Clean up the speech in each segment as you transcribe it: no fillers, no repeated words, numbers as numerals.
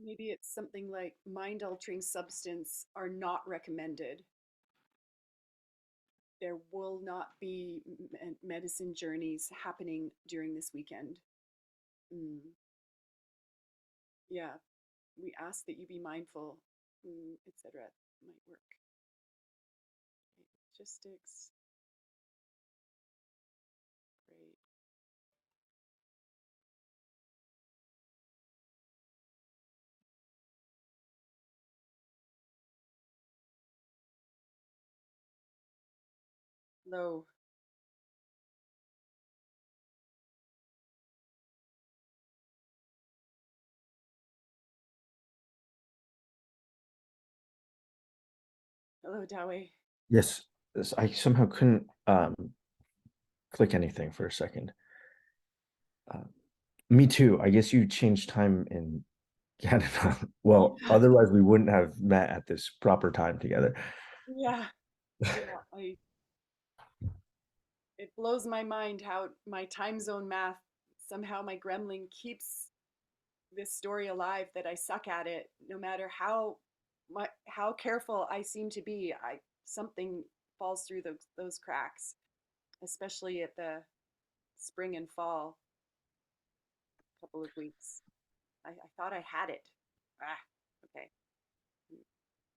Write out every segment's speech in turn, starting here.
Maybe it's something like mind altering substance are not recommended. There will not be medicine journeys happening during this weekend. Mm, yeah, we ask that you be mindful, etc. Might work. Logistics, great. Hello. Hello, Daway. Yes, I somehow couldn't click anything for a second. Uh, Me too. I guess you changed time in Canada. Well, Yeah, otherwise we wouldn't have met at this proper time together. yeah, yeah. It blows my mind how my time zone math, somehow my gremlin keeps this story alive that I suck at it no matter how careful I seem to be. I Something falls through those cracks, especially at the spring and fall couple of weeks. I thought I had it. Ah, okay.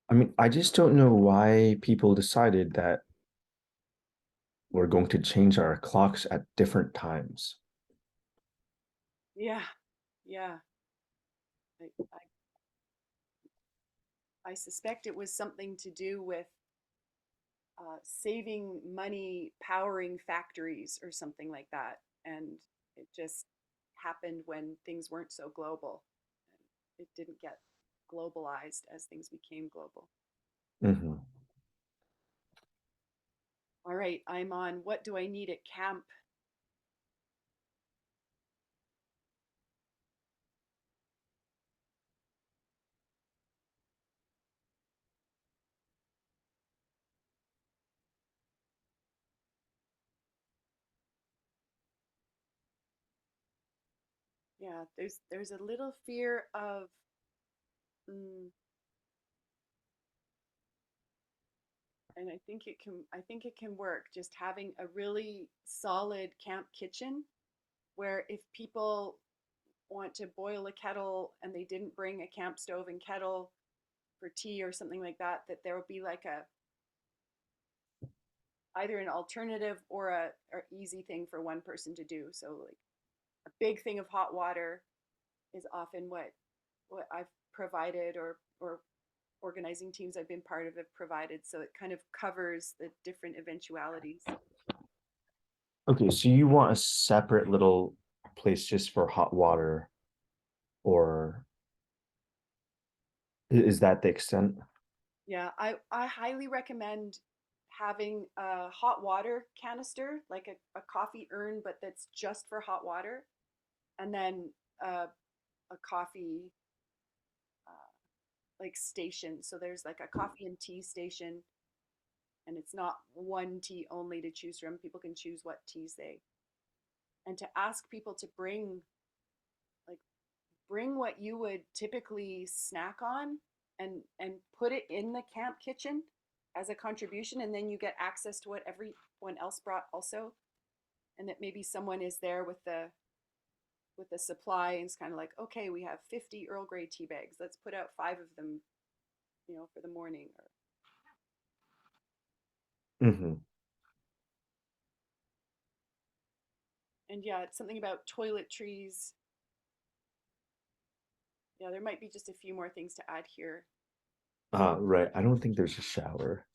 I mean, I just don't know why people decided that we're going to change our clocks at different times. Yeah, yeah. I, I suspect it was something to do with saving money powering factories or something like that. And it just happened when things weren't so global. It didn't get globalized as things became global. Mhm. All right, I'm on what do I need at camp? Yeah, there's a little fear of mm, and I think it can work just having a really solid camp kitchen where if people want to boil a kettle and they didn't bring a camp stove and kettle for tea or something like that, that there would be like a either an alternative or or easy thing for one person to do. So like a big thing of hot water is often what I've provided or organizing teams I've been part of have provided. So it kind of covers the different eventualities. Okay, so you want a separate little place just for hot water, or is that the extent? Yeah, I highly recommend having a hot water canister, like a coffee urn, but that's just for hot water, and then a coffee like station. So there's like a coffee and tea station, and it's not one tea only to choose from. People can choose what teas they, and to ask people to like bring what you would typically snack on and put it in the camp kitchen as a contribution, and then you get access to what everyone else brought also, and that maybe someone is there with the supply and it's kind of like, okay, we have 50 Earl Grey tea bags, let's put out 5 of them, for the morning. Or Hmm. and yeah, it's something about toiletries. Yeah, there might be just a few more things to add here. Right. I don't think there's a shower.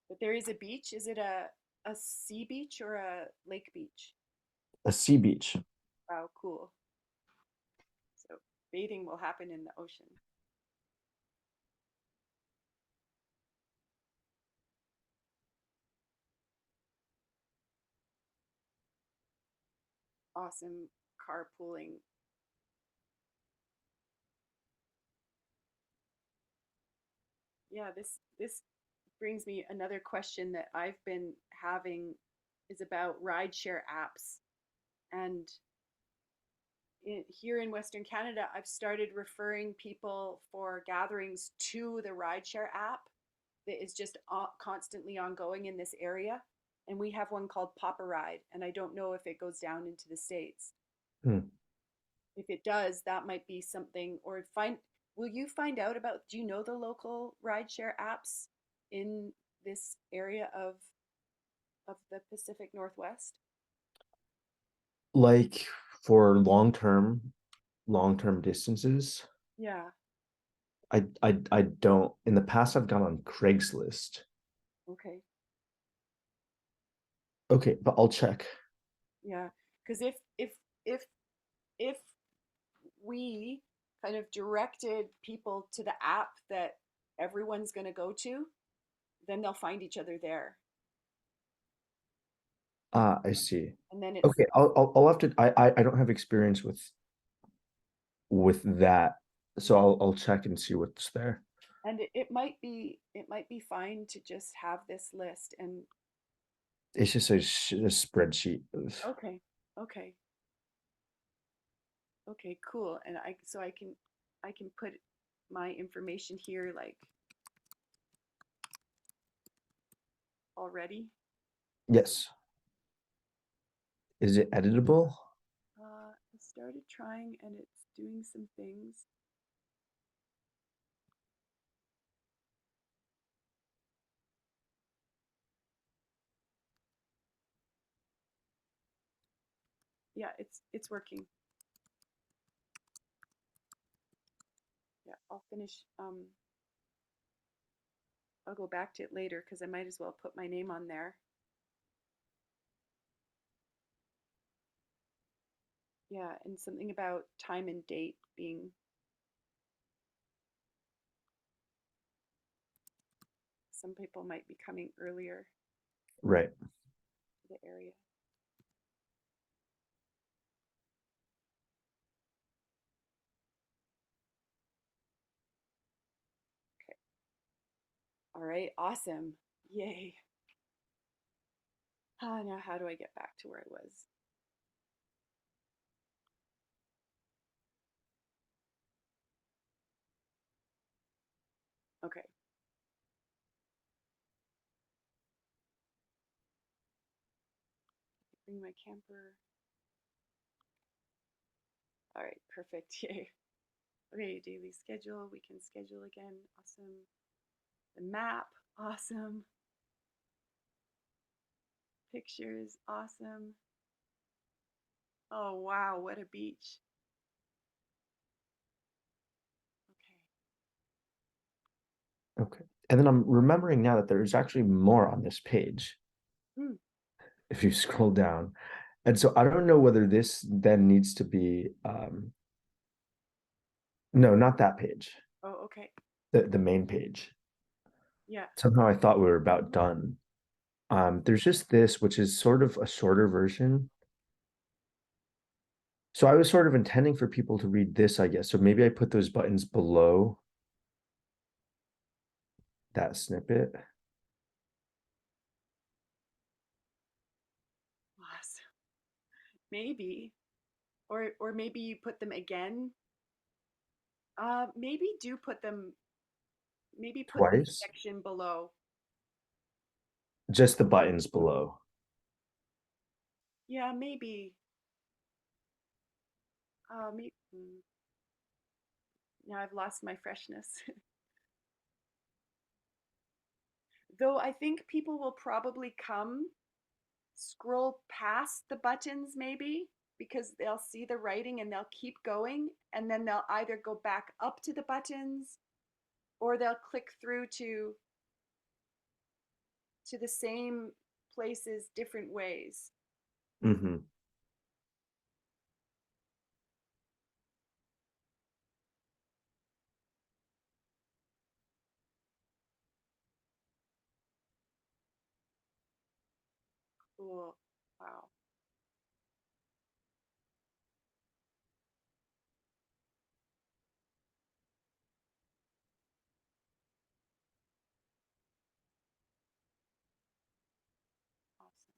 But there is a beach. Is it a sea beach or a lake beach? A sea beach. Wow, cool. So bathing will happen in the ocean. Awesome carpooling. Yeah, this brings me another question that I've been having is about rideshare apps. And here in Western Canada, I've started referring people for gatherings to the rideshare app that is just constantly ongoing in this area. And we have one called Papa Ride, and I don't know if it goes down into the States. Hmm. If it does, that might be something, or find, will you find out about, do you know the local rideshare apps in this area of the Pacific Northwest? Like for long term distances, Yeah. I don't. In the past, I've gone on Craigslist. Okay. Okay, but I'll check. Yeah. Because if if we kind of directed people to the app that everyone's going to go to, then they'll find each other there. Ah, I see. And then it's, Okay, I'll have to. I don't have experience with that, so I'll check and see what's there. and it might be fine to just have this list and It's just a spreadsheet of okay, okay, okay, cool. And I can put my information here like already. yes. Is it editable? I started trying and it's doing some things. Yeah, it's working. Yeah, I'll finish. I'll go back to it later because I might as well put my name on there. Yeah, and something about time and date being, some people might be coming earlier Right. to the area. Okay. All right, awesome. Yay. Now how do I get back to where I was? Okay. Bring my camper. All right, perfect. Yay. Okay, daily schedule. We can schedule again. Awesome. The map. Awesome. Pictures. Awesome. Oh, wow. What a beach. Okay. Okay. And then I'm remembering now that there's actually more on this page Hmm. if you scroll down. And so I don't know whether this then needs to be no, not that page. Oh, okay. The main page. Yeah. Somehow I thought we were about done. There's just this, which is sort of a shorter version. So I was sort of intending for people to read this, I guess. So maybe I put those buttons below that snippet. Awesome. Maybe. Or maybe you put them again. Maybe do put them, maybe put this Twice. section below. Just the buttons below. Yeah, maybe. Maybe. Now I've lost my freshness. Though I think people will probably come, scroll past the buttons maybe because they'll see the writing and they'll keep going and then they'll either go back up to the buttons or they'll click through to the same places different ways. Mm-hmm. Cool. Wow. Awesome.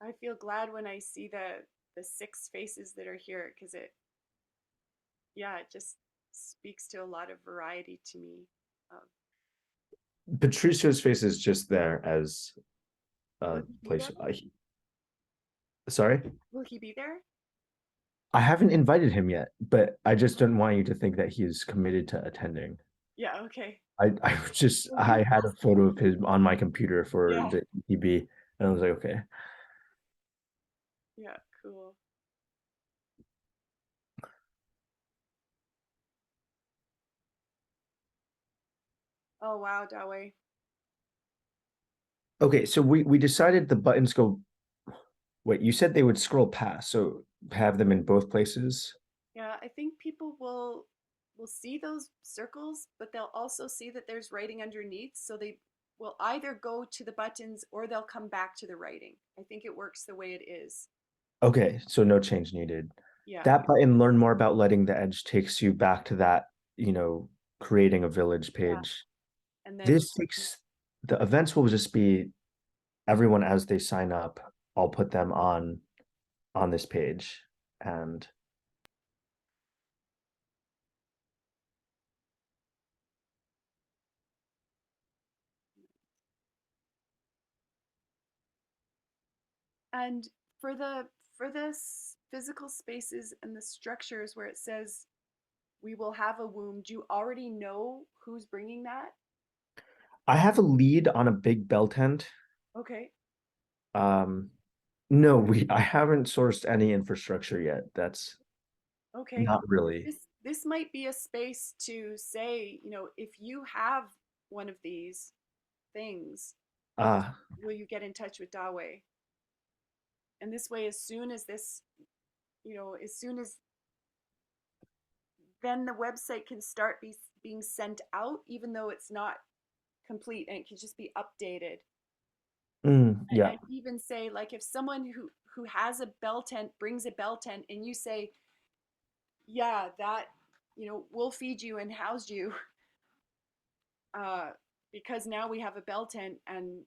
I feel glad when I see the six faces that are here because yeah, it just speaks to a lot of variety to me. Um, Patricio's face is just there as will a he be place. there? Sorry, Will he be there? I haven't invited him yet, but I just don't want you to think that he's committed to attending. Yeah, okay. I just Well, I you had a asked photo him. of him on my computer for Yeah, the EB, and I was like, okay. yeah, cool. Oh wow, Daway. Okay, so we decided the buttons go. Wait, you said they would scroll past, so have them in both places. Yeah, I think people will see those circles, but they'll also see that there's writing underneath, so they will either go to the buttons or they'll come back to the writing. I think it works the way it is. Okay, so no change needed. Yeah, That button, learn more about letting the edge, takes you back to that, creating a village yeah. page. And then This takes the events will just be everyone as they sign up. I'll put them on this page. And and for the physical spaces and the structures where it says we will have a womb, do you already know who's bringing that? I have a lead on a big bell tent. Okay. Um, no, I haven't sourced any infrastructure yet. That's Okay. not really. This might be a space to say, if you have one of these things, Uh, will you get in touch with Daway? And this way, as soon as this, as soon as then the website can start being sent out, even though it's not complete and it can just be updated. yeah, I'd even say, like, if someone who has a bell tent brings a bell tent and you say, yeah, that, we'll feed you and house you, uh, because now we have a bell tent and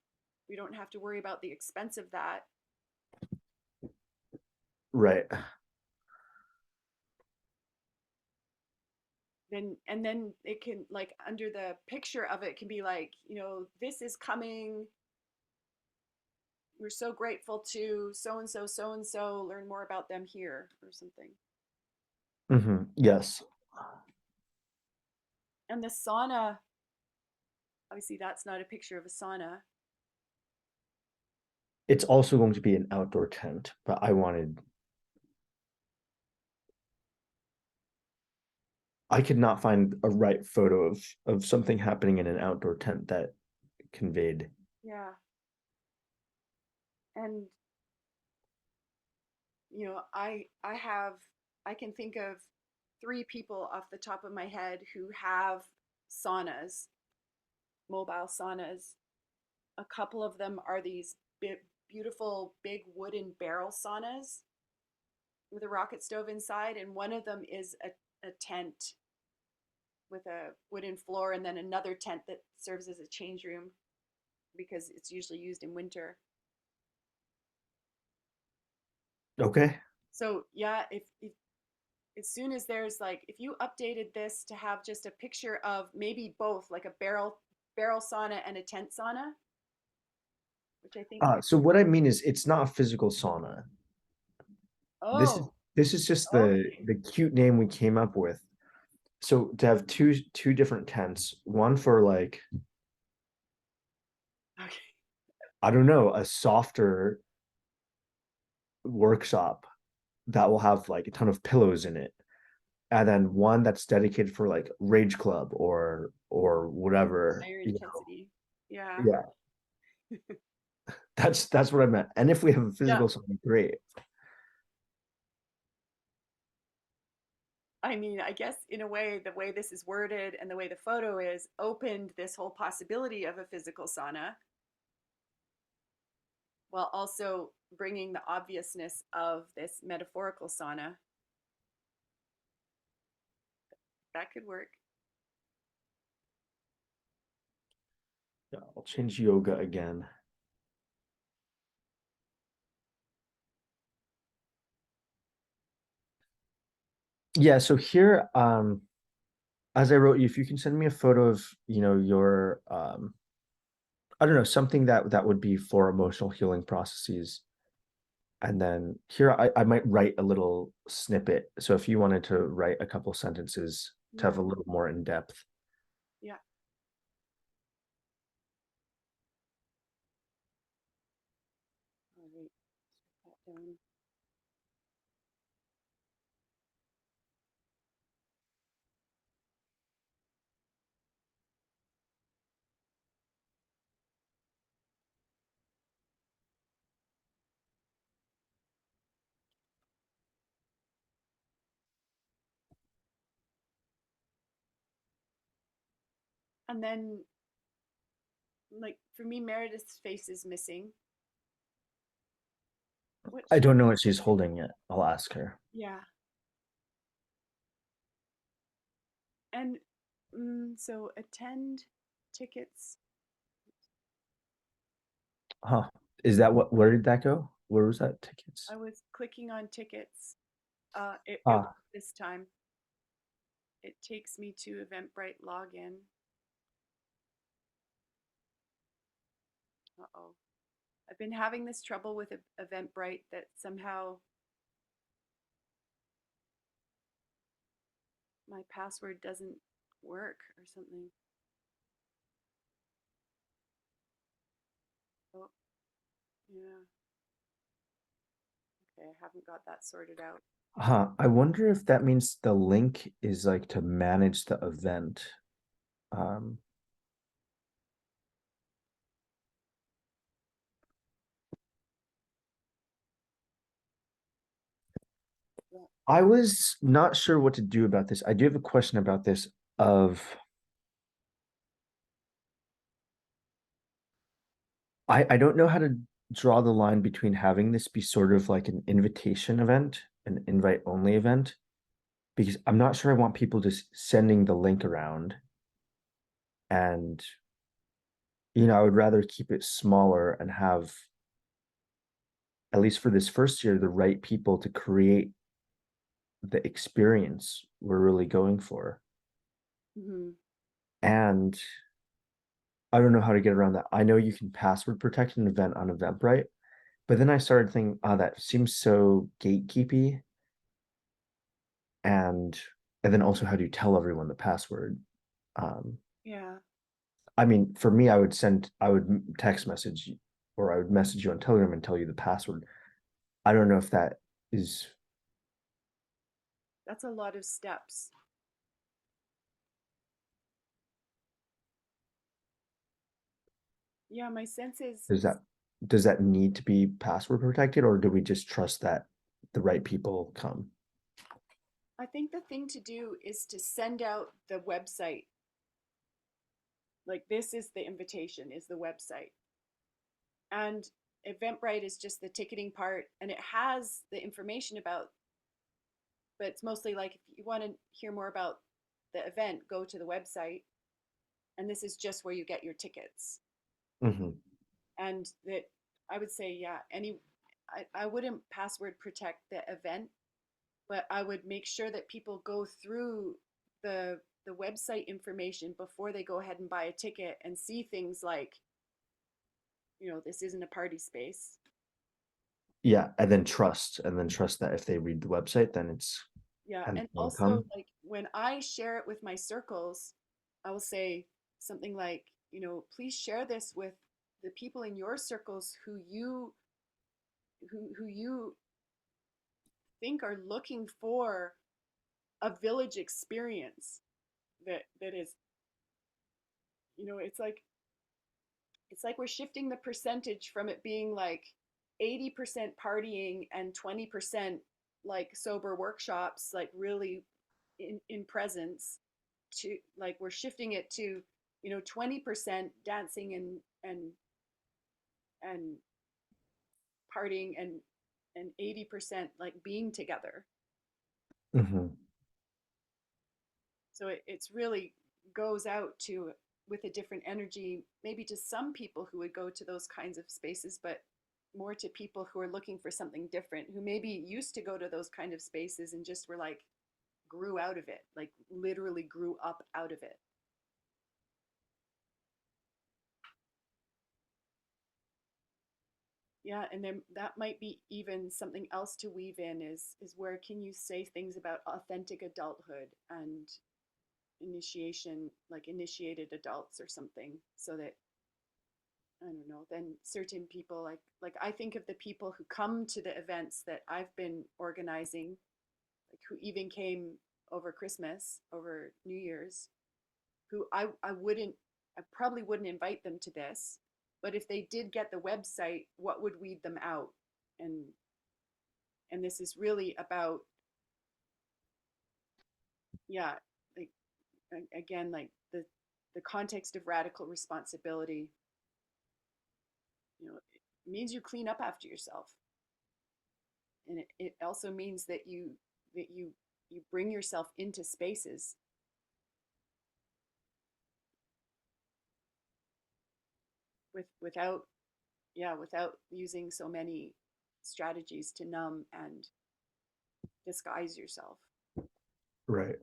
we don't have to worry about the expense of that. right. Then it can, like, under the picture of it can be like, this is coming. We're so grateful to so and so, so and so. Learn more about them here or something. Yes. And the sauna, obviously, that's not a picture of a sauna. It's also going to be an outdoor tent, but I could not find a right photo of something happening in an outdoor tent that conveyed. Yeah. And I can think of three people off the top of my head who have saunas, mobile saunas. A couple of them are these beautiful big wooden barrel saunas with a rocket stove inside, and one of them is a tent with a wooden floor, and then another tent that serves as a change room because it's usually used in winter. Okay. So yeah, if as soon as there's, like, if you updated this to have just a picture of maybe both, like a barrel sauna and a tent sauna, which I think could So what I mean is it's not a physical sauna. This is oh, this is just okay. the cute name we came up with. So to have two different tents, one for like, Okay. I don't know, a softer workshop that will have like a ton of pillows in it, and then one that's dedicated for like rage club or whatever, Higher intensity. Yeah. yeah, that's what I meant. And if we have a Yeah. physical sauna, great. I mean, I guess in a way, the way this is worded and the way the photo is opened this whole possibility of a physical sauna while also bringing the obviousness of this metaphorical sauna. That could work. Yeah, I'll change yoga again. Yeah, so here, as I wrote you, if you can send me a photo of, your I don't know, something that would be for emotional healing processes. And then here I might write a little snippet. So if you wanted to write a couple sentences to have Yeah, a little more in depth. yeah. All right, put that down. And then, like for me, Meredith's face is missing. What I should don't know what she's holding yet. I'll ask her. Yeah. And so attend tickets. Huh. Is that where did that go? Where was that tickets? I was clicking on tickets. It was Ah, this time. It takes me to Eventbrite login. Uh-oh. I've been having this trouble with Eventbrite that somehow my password doesn't work or something. Oh, yeah. Okay, I haven't got that sorted out. huh. I wonder if that means the link is like to manage the event. Um, Yeah. I was not sure what to do about this. I do have a question about this of I don't know how to draw the line between having this be sort of like an invitation event, an invite only event, because I'm not sure I want people just sending the link around. And, I would rather keep it smaller and have, at least for this first year, the right people to create the experience we're really going for. Mm-hmm. And I don't know how to get around that. I know you can password protect an event on Eventbrite, but then I started thinking, oh, that seems so gatekeepy. And and then also how do you tell everyone the password? Um, Yeah, I mean, for me, I would text message or I would message you on Telegram and tell you the password. I don't know if that is that's a lot of steps. Yeah, my sense is does that does that need to be password protected or do we just trust that the right people come? I think the thing to do is to send out the website. Like this is the invitation, is the website. And Eventbrite is just the ticketing part and it has the information about, but it's mostly like if you want to hear more about the event, go to the website. And this is just where you get your tickets. Mhm. And that I would say, yeah, I wouldn't password protect the event, but I would make sure that people go through the website information before they go ahead and buy a ticket and see things like, this isn't a party space. Yeah, and then trust that if they read the website, then it's Yeah, and and they'll also come. like when I share it with my circles, I will say something like, please share this with the people in your circles who you think are looking for a village experience that is, it's like we're shifting the percentage from it being like 80% partying and 20% like sober workshops, like really in presence, to like we're shifting it to 20% dancing and partying and 80% like being together. Mhm. So it's really goes out to with a different energy, maybe to some people who would go to those kinds of spaces, but more to people who are looking for something different, who maybe used to go to those kind of spaces and just were like, grew out of it, like literally grew up out of it. Yeah, and then that might be even something else to weave in is where can you say things about authentic adulthood and initiation, like initiated adults or something, so that I don't know, then certain people like I think of the people who come to the events that I've been organizing, like who even came over Christmas, over New Year's, who I probably wouldn't invite them to this, but if they did get the website, what would weed them out? And and this is really about, yeah, like again, like the context of radical responsibility, it means you clean up after yourself. And it also means that you bring yourself into spaces without, yeah, without using so many strategies to numb and disguise yourself. Right.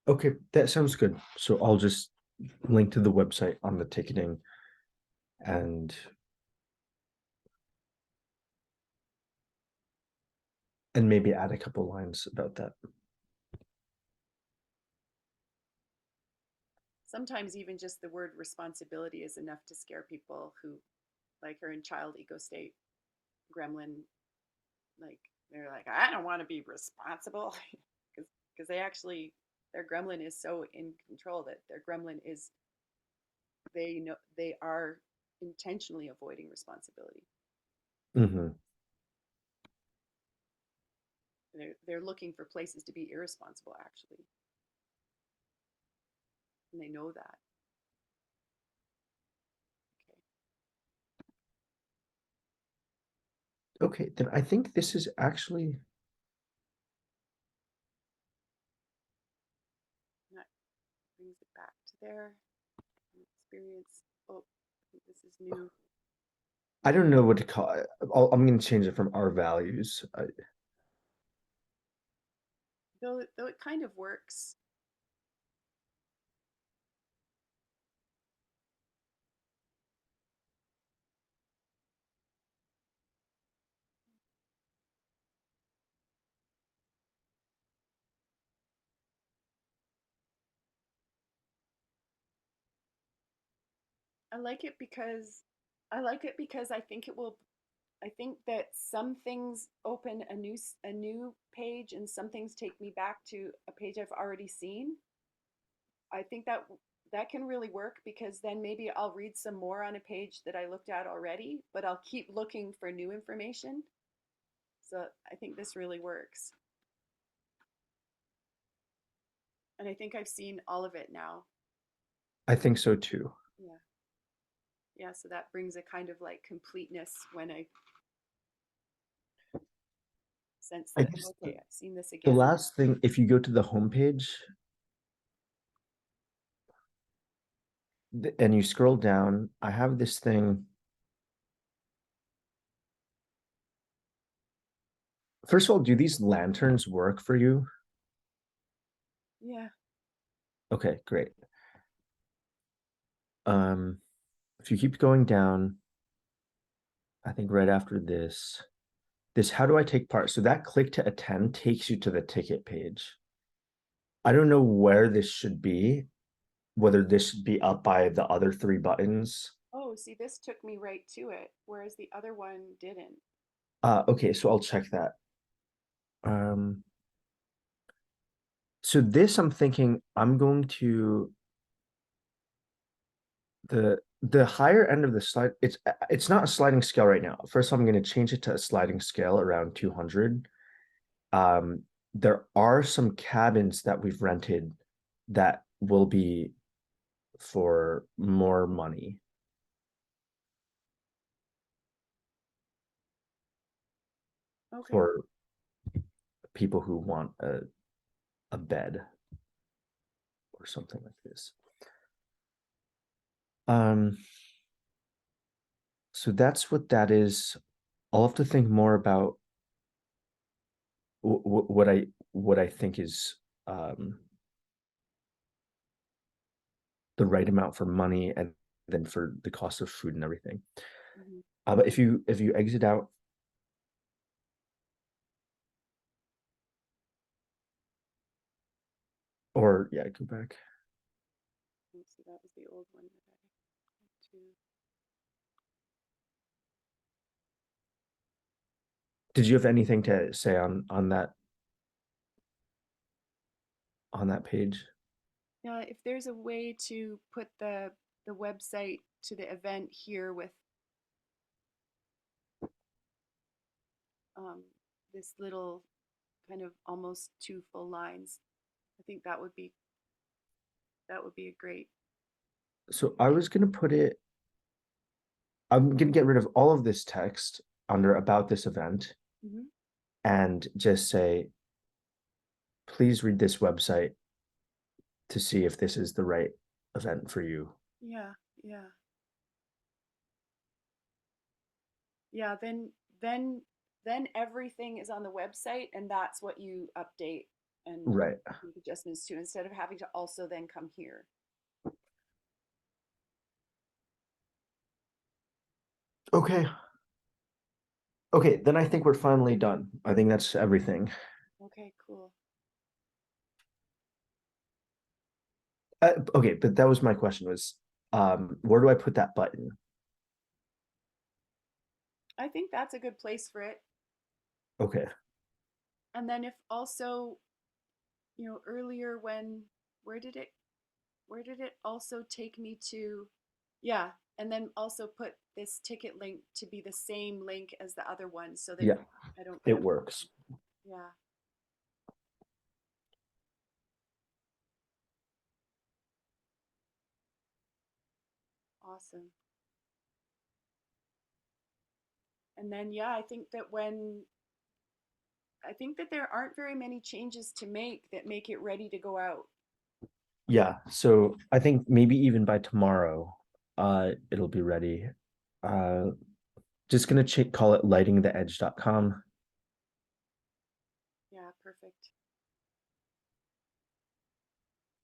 Okay, that sounds good. So I'll just link to the website on the ticketing and maybe add a couple lines about that. Sometimes even just the word responsibility is enough to scare people who like are in child ego state, gremlin, like they're like, I don't want to be responsible because they actually, their gremlin is so in control that their gremlin is, they know they are intentionally avoiding responsibility. Mm-hmm. They're looking for places to be irresponsible actually, and they know that. Okay, then I think this is actually And that brings it back to their experience. Oh, I think this is new. I don't know what to call it. I'm going to change it from our values. Though it kind of works. I like it because I think it will, I think that some things open a new page and some things take me back to a page I've already seen. I think that that can really work because then maybe I'll read some more on a page that I looked at already, but I'll keep looking for new information. So I think this really works. And I think I've seen all of it now. I think so too. Yeah. Yeah, so that brings a kind of like completeness when I sense I that, guess okay, I've seen this the again. last thing, if you go to the homepage and you scroll down, I have this thing. First of all, do these lanterns work for you? Yeah. Okay, great. Um, if you keep going down, I think right after this, how do I take part? So that click to attend takes you to the ticket page. I don't know where this should be, whether this should be up by the other three buttons. Oh, see, this took me right to it, whereas the other one didn't. Okay, so I'll check that. Um, so this I'm thinking I'm going to the higher end of the slide, it's not a sliding scale right now. First, I'm going to change it to a sliding scale around 200. Um, there are some cabins that we've rented that will be for more money Okay. for people who want a bed or something like this. Um, So that's what that is. I'll have to think more about what I think is the right amount for money and then for the cost of food and everything. Mhm. But if you exit out, or yeah, go back. So that was the old one that I had to. Did you have anything to say on that page? Yeah, if there's a way to put the website to the event here with um, this little kind of almost two full lines, I think that would be a great. So I was gonna put it. I'm gonna get rid of all of this text under about this event Mhm. and just say, please read this website to see if this is the right event for you. Yeah, yeah, yeah. Then then everything is on the website, and that's what you update and Right. make adjustments to instead of having to also then come here. Okay. Okay, then I think we're finally done. I think that's everything. Okay, cool. Okay, but that was my question was, where do I put that button? I think that's a good place for it. Okay. And then if also, earlier when where did it where did it also take me to? Yeah, and then also put this ticket link to be the same link as the other one so that Yeah, I don't get it them. works. Yeah, awesome. And then yeah, I think that there aren't very many changes to make that make it ready to go out. Yeah, so I think maybe even by tomorrow, it'll be ready. Uh, just gonna call it lightingtheedge.com. Yeah, perfect.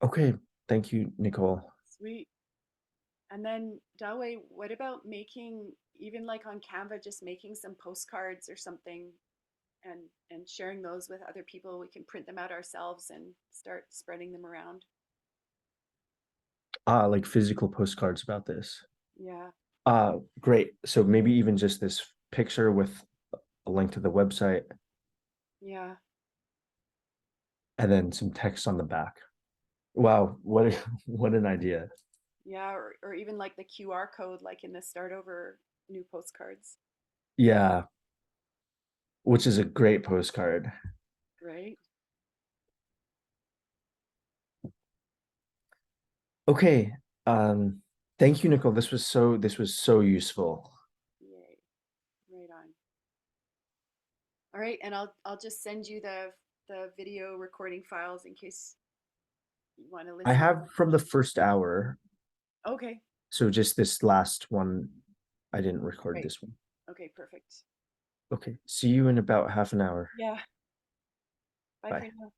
Okay, thank you, Nicole. Sweet. And then Daway, what about making even like on Canva, just making some postcards or something and sharing those with other people? We can print them out ourselves and start spreading them around. Like physical postcards about this. Yeah, Great. So maybe even just this picture with a link to the website yeah, and then some text on the back. Wow, what what an idea. yeah, or even like the QR code, like in the start over new postcards, Yeah, which is a great postcard. right? Okay. Um, thank you, Nicole. This was so useful. Yay, right on. All right, and I'll just send you the video recording files in case you want to I listen. have from the first hour, Okay, so just this last one, I didn't record great. this one. Okay, perfect. Okay. See you in about half an hour. Yeah. Bye for Bye. now.